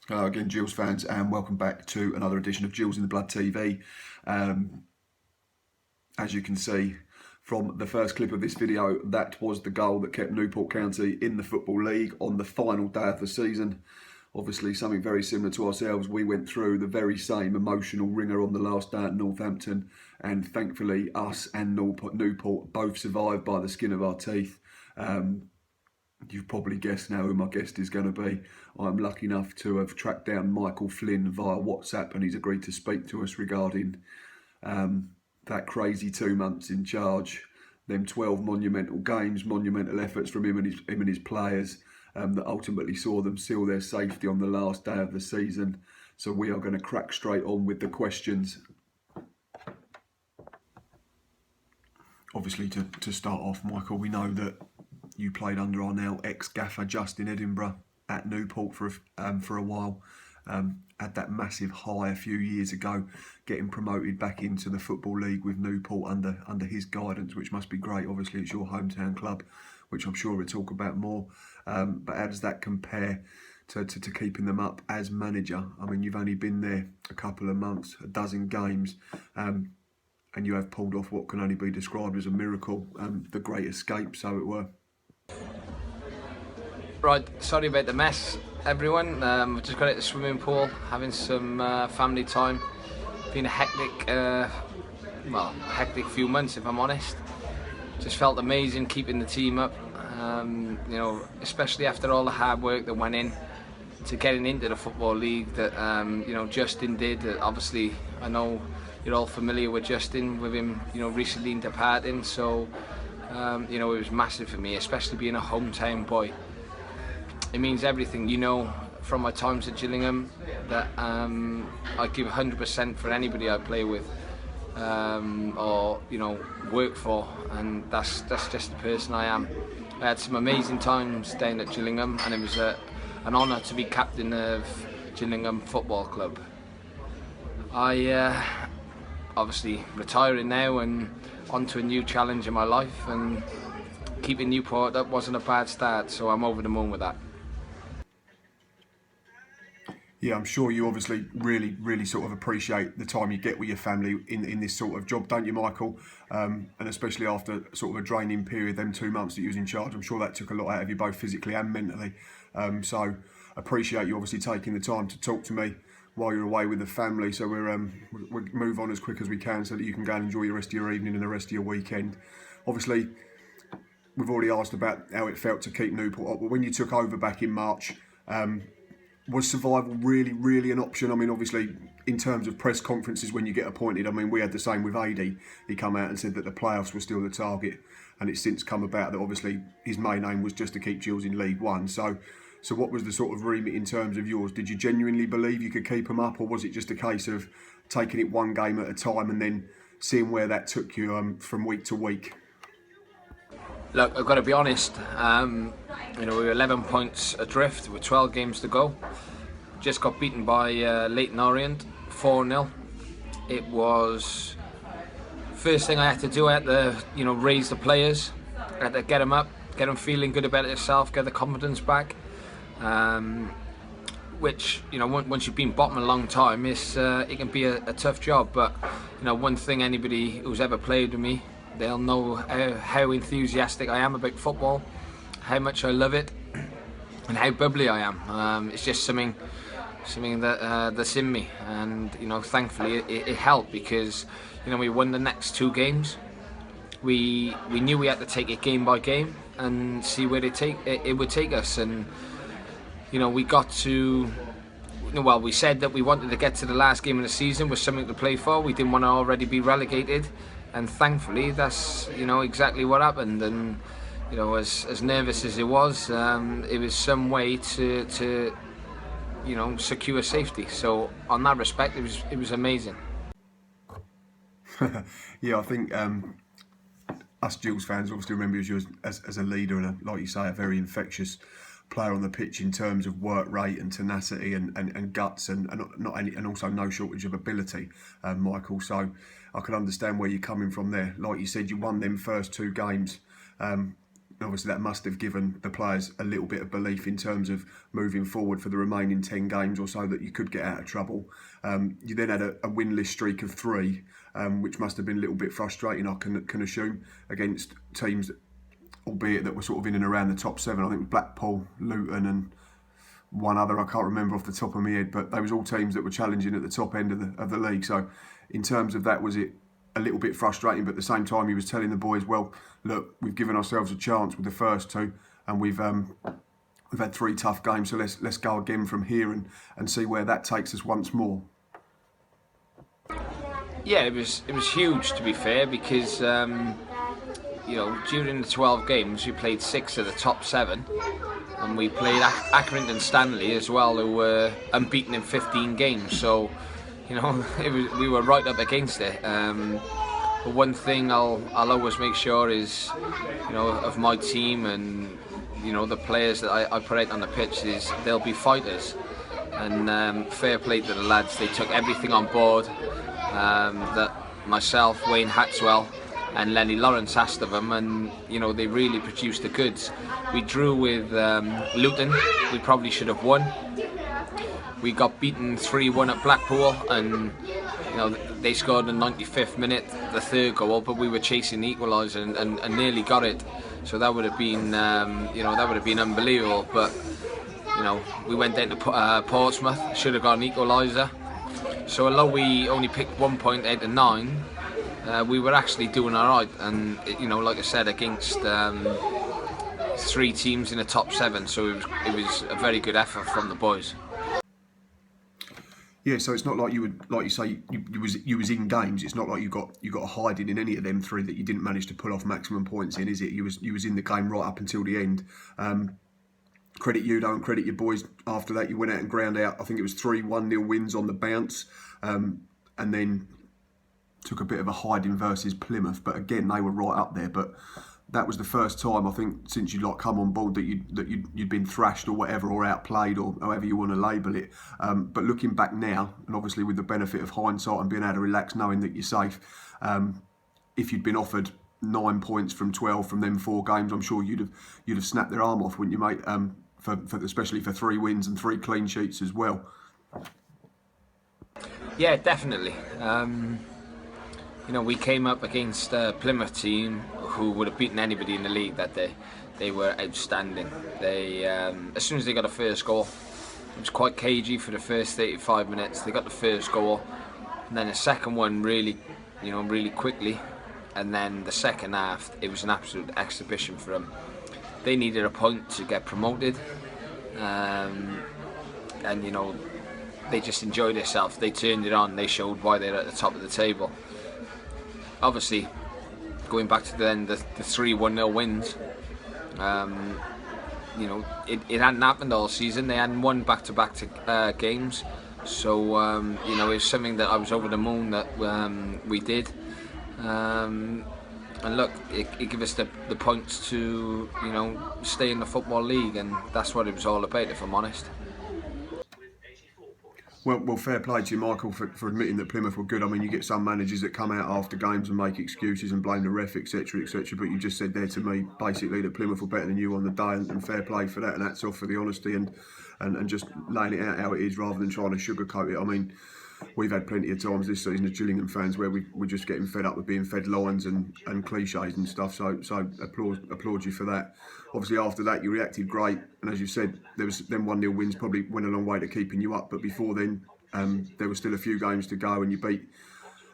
Hello again, Gills fans, and welcome back to another edition of Gills in the Blood TV. As you can see from the first clip of this video, that was the goal that kept Newport County in the Football League on the final day of the season. Obviously, something very similar to ourselves. We went through the very same emotional ringer on the last day at Northampton, and thankfully, us and Newport both survived by the skin of our teeth. You've probably guessed now who my guest is going to be. I'm lucky enough to have tracked down Michael Flynn via WhatsApp, and he's agreed to speak to us regarding that crazy 2 months in charge, them 12 monumental games, monumental efforts from him and his players that ultimately saw them seal their safety on the last day of the season. So we are going to crack straight on with the questions. Obviously, to start off, Michael, we know that you played under our now ex-gaffer Justin Edinburgh at Newport for a while. Had that massive high a few years ago, getting promoted back into the Football League with Newport under his guidance, which must be great. Obviously, it's your hometown club, which I'm sure we'll talk about more. But how does that compare to keeping them up as manager? I mean, you've only been there a couple of months, a dozen games, and you have pulled off what can only be described as a miracle, the great escape, so it were. Right, sorry about the mess, everyone. I've just got out the swimming pool, having some family time. Been a hectic few months, if I'm honest. Just felt amazing keeping the team up. You know, especially after all the hard work that went in to getting into the Football League that you know, Justin did. Obviously, I know you're all familiar with Justin, with him, you know, recently departing. So you know, it was massive for me, especially being a hometown boy. It means everything, you know, from my times at Gillingham, that I give 100% for anybody I play with or, you know, work for, and that's just the person I am. I had some amazing times down at Gillingham, and it was an honour to be captain of Gillingham Football Club. I obviously retiring now and on to a new challenge in my life, and keeping Newport up wasn't a bad start, so I'm over the moon with that. Yeah, I'm sure you obviously really sort of appreciate the time you get with your family in this sort of job, don't you, Michael? And especially after sort of a draining period, them 2 months that you was in charge, I'm sure that took a lot out of you, both physically and mentally. So appreciate you obviously taking the time to talk to me while you're away with the family. So we'll move on as quick as we can so that you can go and enjoy the rest of your evening and the rest of your weekend. Obviously, we've already asked about how it felt to keep Newport up, but when you took over back in March, was survival really an option? I mean, obviously, in terms of press conferences when you get appointed, I mean, we had the same with AD. He come out and said that the playoffs were still the target, and it's since come about that obviously his main aim was just to keep Gills in League One. So what was the sort of remit in terms of yours? Did you genuinely believe you could keep them up, or was it just a case of taking it one game at a time and then seeing where that took you from week to week? Look, I've got to be honest, you know, we were 11 points adrift with 12 games to go. Just got beaten by Leyton Orient, 4-0. It was first thing I had to do. I had to, you know, raise the players. I had to get them up, get them feeling good about themselves, get the confidence back. Which, you know, once you've been bottom a long time, it can be a tough job. But, you know, one thing anybody who's ever played with me, they'll know how enthusiastic I am about football, how much I love it, and how bubbly I am. It's just something that's in me, and you know, thankfully it helped, because you know, we won the next 2 games. We knew we had to take it game by game and see where it would take us, and you know, we got to. Well, we said that we wanted to get to the last game of the season with something to play for. We didn't want to already be relegated. And thankfully, that's, you know, exactly what happened. And you know, as nervous as it was some way to you know, secure safety. So on that respect, it was amazing. Yeah, I think us Gills fans obviously remember you as a leader and like you say, a very infectious player on the pitch in terms of work rate and tenacity and guts and also no shortage of ability, Michael. So I can understand where you're coming from there. Like you said, you won them first 2 games, obviously that must have given the players a little bit of belief in terms of moving forward for the remaining 10 games or so that you could get out of trouble. You then had a winless streak of 3, which must have been a little bit frustrating, I can assume, against teams, albeit that were sort of in and around the top 7. I think Blackpool, Luton and one other I can't remember off the top of my head, but they was all teams that were challenging at the top end of the league. So in terms of that, was it a little bit frustrating? But at the same time, he was telling the boys, well, look, we've given ourselves a chance with the first 2, and we've had 3 tough games, so let's go again from here and see where that takes us once more. Yeah, it was huge, to be fair, because you know, during the 12 games we played 6 of the top 7, and we played Accrington Stanley as well, who were unbeaten in 15 games. So, you know, we were right up against it. But one thing I'll always make sure is, you know, of my team and, you know, the players that I put out on the pitch, is they'll be fighters. And fair play to the lads, they took everything on board that myself, Wayne Hatswell and Lenny Lawrence asked of them, and you know, they really produced the goods. We drew with Luton, we probably should have won. We got beaten 3-1 at Blackpool, and you know, they scored in the 95th minute the 3rd goal, but we were chasing the equaliser and nearly got it. So that would have been you know, that would have been unbelievable. But you know, we went down to Portsmouth, should have got an equaliser. So although we only picked 1 point out of 9, we were actually doing alright, and you know, like I said, against 3 teams in the top 7, so it was a very good effort from the boys. Yeah, so it's not like you would, like you say, you was in games. It's not like you got hiding in any of them 3 that you didn't manage to pull off maximum points in, is it? You was in the game right up until the end. Credit you, don't credit your boys. After that, you went out and ground out, I think it was 3 1-0 wins on the bounce, and then took a bit of a hiding versus Plymouth. But again, they were right up there. But that was the first time, I think, since you'd come on board that you'd been thrashed or whatever, or outplayed, or however you want to label it. But looking back now, and obviously with the benefit of hindsight and being able to relax knowing that you're safe, if you'd been offered 9 points from 12 from them 4 games, I'm sure you'd have snapped their arm off, wouldn't you, mate? Especially for 3 wins and 3 clean sheets as well. Yeah, definitely. You know, we came up against a Plymouth team who would have beaten anybody in the league that day. They were outstanding. They, as soon as they got a first goal, it was quite cagey for the first 35 minutes. They got the first goal, and then the second one really quickly, and then the second half, it was an absolute exhibition for them. They needed a point to get promoted, and you know, they just enjoyed themselves. They turned it on. They showed why they're at the top of the table. Obviously, going back to the 3-1-0 wins, you know, it hadn't happened all season. They hadn't won back-to-back games, so you know, it was something that I was over the moon that we did. And look, it gave us the points to, you know, stay in the Football League, and that's what it was all about, if I'm honest. Well, fair play to you, Michael, for admitting that Plymouth were good. I mean, you get some managers that come out after games and make excuses and blame the ref, etc., etc. But you just said there to me, basically, that Plymouth were better than you on the day, and fair play for that, and hats off for the honesty and just laying it out how it is rather than trying to sugarcoat it. I mean, we've had plenty of times this season as Gillingham fans where we're just getting fed up with being fed lines and cliches and stuff. So applaud you for that. Obviously, after that, you reacted great, and as you said, there was them 1-0 wins probably went a long way to keeping you up. But before then, there were still a few games to go, and you beat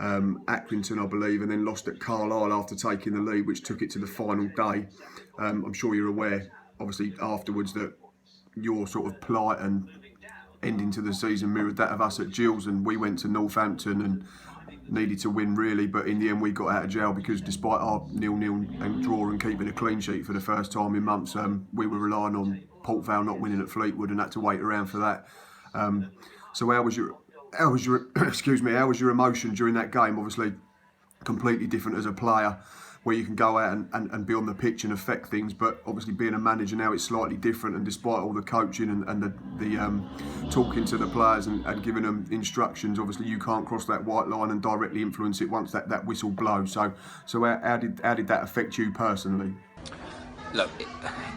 Accrington, I believe, and then lost at Carlisle after taking the lead, which took it to the final day. I'm sure you're aware, obviously, afterwards that your sort of plight and ending to the season mirrored that of us at Gills, and we went to Northampton and needed to win really, but in the end we got out of jail because despite our 0-0 and draw and keeping a clean sheet for the first time in months, we were relying on Port Vale not winning at Fleetwood and had to wait around for that. So how was your excuse me, how was your emotion during that game? Obviously completely different as a player, where you can go out and be on the pitch and affect things, but obviously being a manager now it's slightly different, and despite all the coaching and the talking to the players and giving them instructions, obviously you can't cross that white line and directly influence it once that whistle blows. So how did that affect you personally? Look,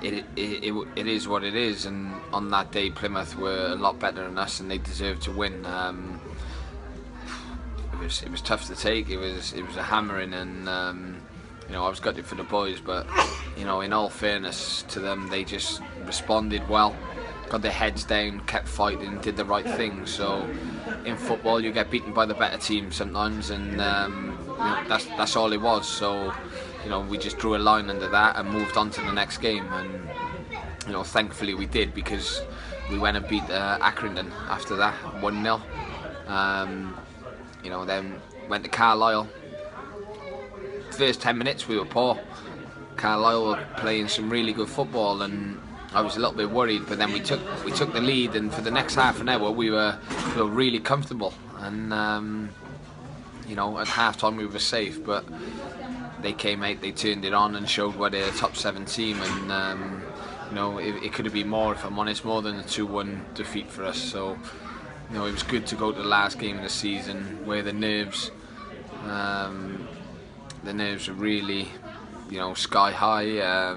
it is what it is, and on that day Plymouth were a lot better than us, and they deserved to win. It was tough to take. It was a hammering, and I was gutted for the boys, but in all fairness to them, they just responded well, got their heads down, kept fighting, did the right thing. So in football, you get beaten by the better team sometimes, and that's all it was. So we just drew a line under that and moved on to the next game, and thankfully we did, because we went and beat Accrington after that 1-0. Then went to Carlisle. First 10 minutes we were poor. Carlisle were playing some really good football, and I was a little bit worried. But then we took the lead, and for the next half an hour we were really comfortable. And at half time we were safe, but they came out, they turned it on, and showed what they're a top 7 team. And it could have been more, if I'm honest, more than a 2-1 defeat for us. So it was good to go to the last game of the season where the nerves were really, sky high.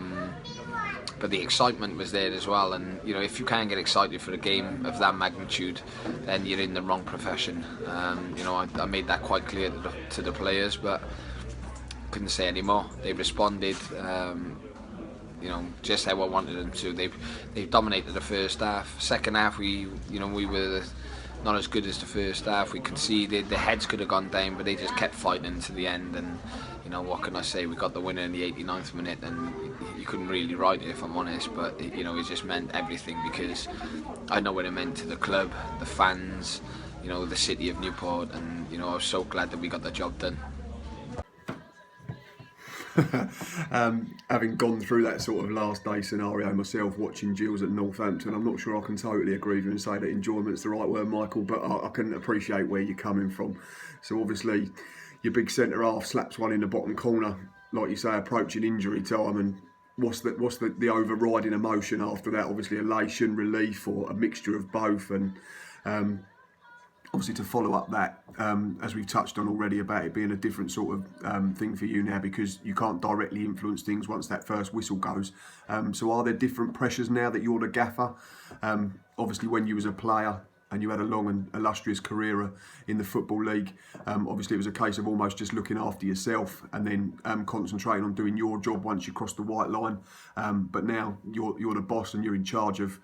But the excitement was there as well. And if you can't get excited for a game of that magnitude, then you're in the wrong profession. I made that quite clear to the players, but couldn't say any more. They responded, just how I wanted them to. They've dominated the first half. Second half, we were not as good as the first half. We conceded. The heads could have gone down, but they just kept fighting to the end. And what can I say? We got the winner in the 89th minute, and you couldn't really write it, if I'm honest. But it just meant everything, because I know what it meant to the club, the fans, the city of Newport, and I was so glad that we got the job done. Having gone through that sort of last day scenario myself, watching Gills at Northampton, I'm not sure I can totally agree with you and say that enjoyment's the right word, Michael, but I can appreciate where you're coming from. So obviously your big centre half slaps one in the bottom corner, like you say, approaching injury time, and what's the overriding emotion after that? Obviously elation, relief, or a mixture of both. And obviously to follow up that, as we've touched on already, about it being a different sort of thing for you now, because you can't directly influence things once that first whistle goes. So are there different pressures now that you're the gaffer? Obviously when you was a player and you had a long and illustrious career in the Football League, obviously it was a case of almost just looking after yourself and then concentrating on doing your job once you crossed the white line. But now you're the boss and you're in charge of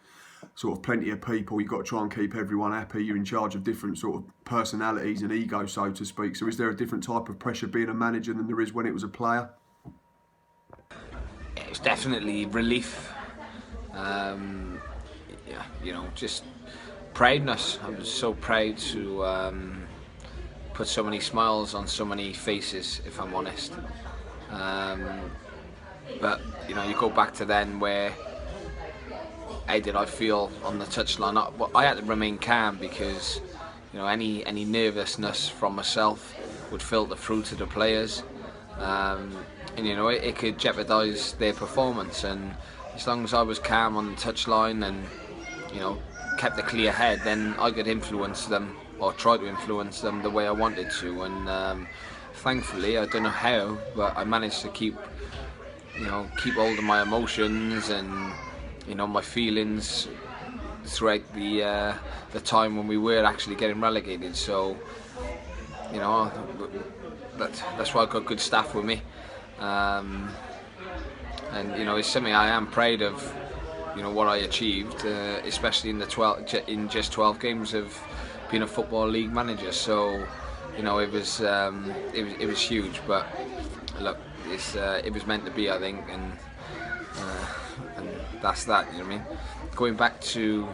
sort of plenty of people. You've got to try and keep everyone happy. You're in charge of different sort of personalities and egos, so to speak. So is there a different type of pressure being a manager than there is when it was a player? It was definitely relief. Just proudness. I was so proud to put so many smiles on so many faces, if I'm honest. But you go back to then, where how did I feel on the touchline? I had to remain calm, because any nervousness from myself would filter through to the players, and it could jeopardise their performance. And as long as I was calm on the touchline and kept a clear head, then I could influence them, or try to influence them the way I wanted to. And thankfully, I don't know how, but I managed to keep hold of my emotions and my feelings throughout the time when we were actually getting relegated. So that's why I got good staff with me, and it's something I am proud of. What I achieved, especially in just 12 games of being a Football League manager. So it was huge. But look, it was meant to be, I think, and that's that. You know what I mean? Going back to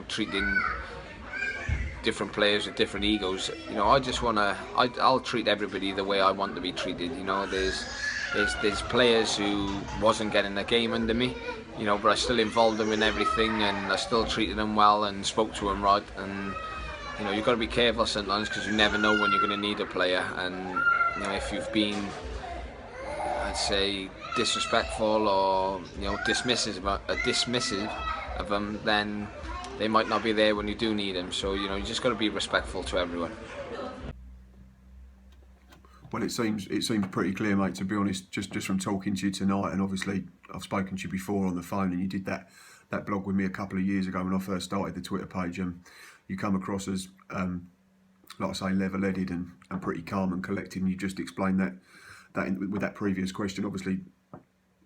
treating different players with different egos. I'll treat everybody the way I want to be treated. There's players who wasn't getting a game under me, but I still involved them in everything, and I still treated them well and spoke to them right. And you've got to be careful sometimes, because you never know when you're going to need a player. And if you've been, I'd say, disrespectful or dismissive of them, then they might not be there when you do need them. So you just got to be respectful to everyone. Well, it seems pretty clear, mate. To be honest, just from talking to you tonight, and obviously I've spoken to you before on the phone, and you did that blog with me a couple of years ago when I first started the Twitter page. You come across as, like I say, level-headed and pretty calm and collected. And you just explained with that previous question. Obviously,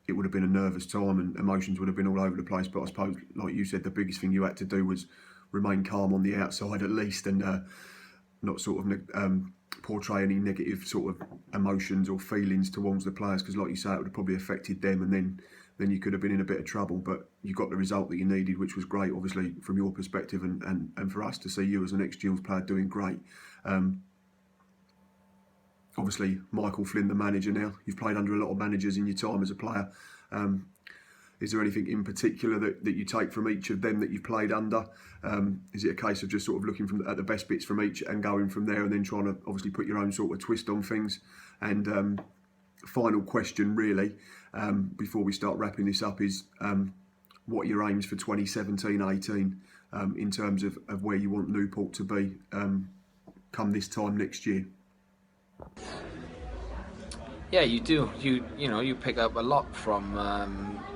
it would have been a nervous time and emotions would have been all over the place. But I suppose, like you said, the biggest thing you had to do was remain calm on the outside at least, and not sort of portray any negative sort of emotions or feelings towards the players, because like you say, it would have probably affected them, and then you could have been in a bit of trouble. But you got the result that you needed, which was great, obviously, from your perspective, and for us to see you as an ex-Gills player doing great. Obviously, Michael Flynn, the manager now. You've played under a lot of managers in your time as a player. Is there anything in particular that you take from each of them that you've played under? Is it a case of just sort of looking at the best bits from each and going from there, and then trying to obviously put your own sort of twist on things? And final question, really, before we start wrapping this up, is what are your aims for 2017-18 in terms of where you want Newport to be come this time next year? Yeah, you do. You pick up a lot from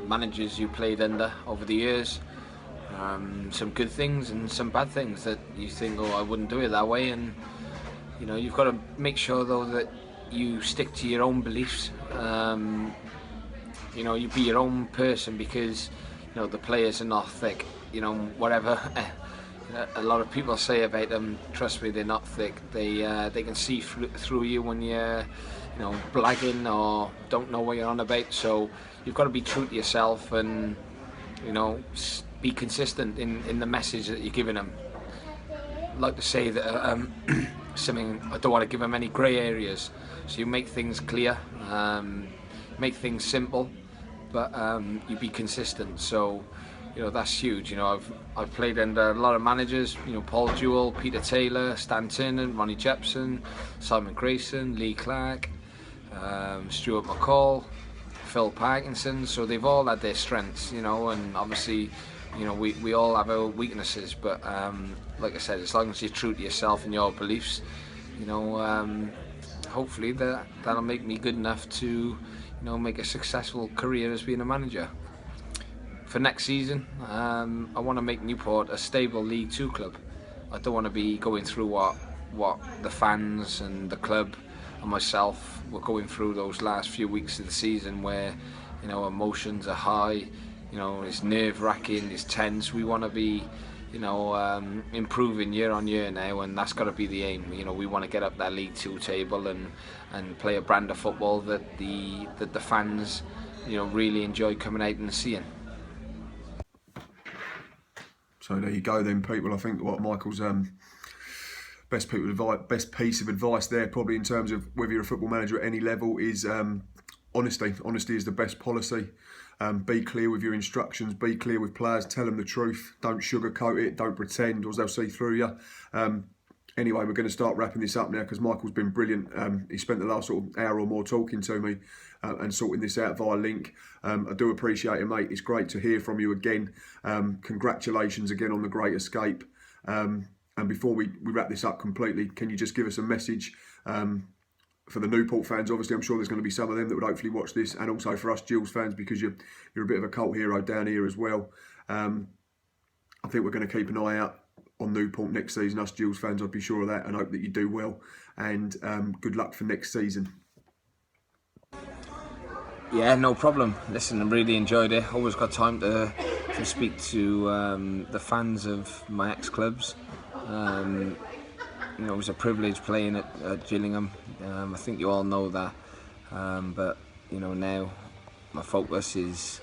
managers you played under over the years. Some good things and some bad things that you think, oh, I wouldn't do it that way. And you've got to make sure though that you stick to your own beliefs. You be your own person, because the players are not thick. Whatever a lot of people say about them, trust me, they're not thick. They can see through you when you're blagging or don't know what you're on about. So you've got to be true to yourself and be consistent in the message that you're giving them. I'd like to say that something, I don't want to give them any grey areas, so you make things clear, make things simple, but you be consistent. So that's huge. I've played under a lot of managers, Paul Jewell, Peter Taylor, Stan Tiernan, Ronnie Jepson, Simon Grayson, Lee Clark, Stuart McCall, Phil Parkinson. So they've all had their strengths, and obviously we all have our weaknesses, but like I said, as long as you're true to yourself and your beliefs, hopefully that'll make me good enough to make a successful career as being a manager. For next season, I want to make Newport a stable League 2 club. I don't want to be going through what the fans and the club and myself were going through those last few weeks of the season, where emotions are high, it's nerve-wracking, it's tense. We want to be improving year on year now, and that's got to be the aim. We want to get up that League 2 table and play a brand of football that the fans really enjoy coming out and seeing. So there you go then, people. I think what Michael's best piece of advice there, probably in terms of whether you're a football manager at any level, is honesty. Honesty is the best policy. Be clear with your instructions, be clear with players, tell them the truth, don't sugarcoat it, don't pretend, or they'll see through you. Anyway, we're going to start wrapping this up now, because Michael's been brilliant. He spent the last sort of hour or more talking to me and sorting this out via link. I do appreciate it, mate. It's great to hear from you again. Congratulations again on the great escape. And before we wrap this up completely, can you just give us a message for the Newport fans? Obviously, I'm sure there's going to be some of them that would hopefully watch this, and also for us Gills fans, because you're a bit of a cult hero down here as well. I think we're going to keep an eye out on Newport next season. Us Gills fans, I'd be sure of that, and hope that you do well. And good luck for next season. Yeah, no problem. Listen, I really enjoyed it. Always got time to speak to the fans of my ex-clubs. It was a privilege playing at Gillingham. I think you all know that. But now my focus is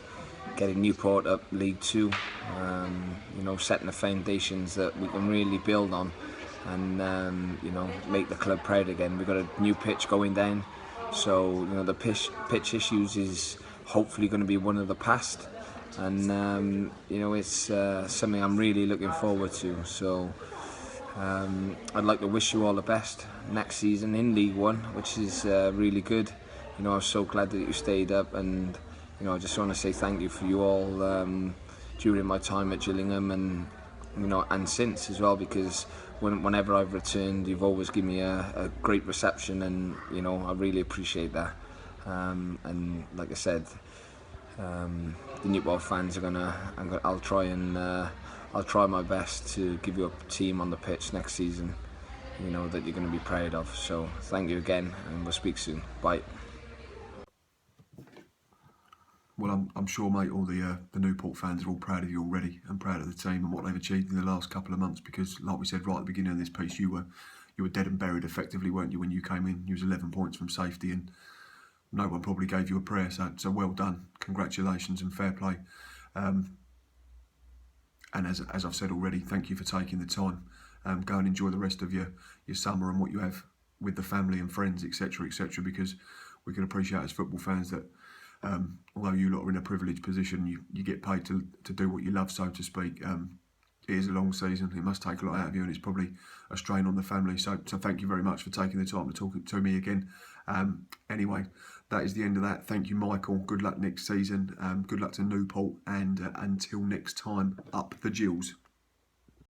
getting Newport up League 2. Setting the foundations that we can really build on, and make the club proud again. We've got a new pitch going down, so the pitch issues is hopefully going to be one of the past, and it's something I'm really looking forward to. So I'd like to wish you all the best next season in League 1, which is really good. I was so glad that you stayed up, and I just want to say thank you for you all during my time at Gillingham, and and since as well, because whenever I've returned, you've always given me a great reception, and you know, I really appreciate that. And like I said, the Newport fans are I'll try my best to give you a team on the pitch next season, you know, that you're going to be proud of. So thank you again, and we'll speak soon. Bye. Well, I'm sure, mate, all the Newport fans are all proud of you already, and proud of the team and what they've achieved in the last couple of months. Because, like we said right at the beginning of this piece, you were dead and buried effectively, weren't you, when you came in? You was 11 points from safety, and no one probably gave you a prayer. So well done, congratulations, and fair play. And as I've said already, thank you for taking the time. Go and enjoy the rest of your summer and what you have with the family and friends, etc., etc. Because we can appreciate as football fans that although you lot are in a privileged position, you get paid to do what you love, so to speak. It is a long season. It must take a lot out of you, and it's probably a strain on the family. So thank you very much for taking the time to talk to me again. Anyway, that is the end of that. Thank you, Michael. Good luck next season. Good luck to Newport, and until next time, up the Gills.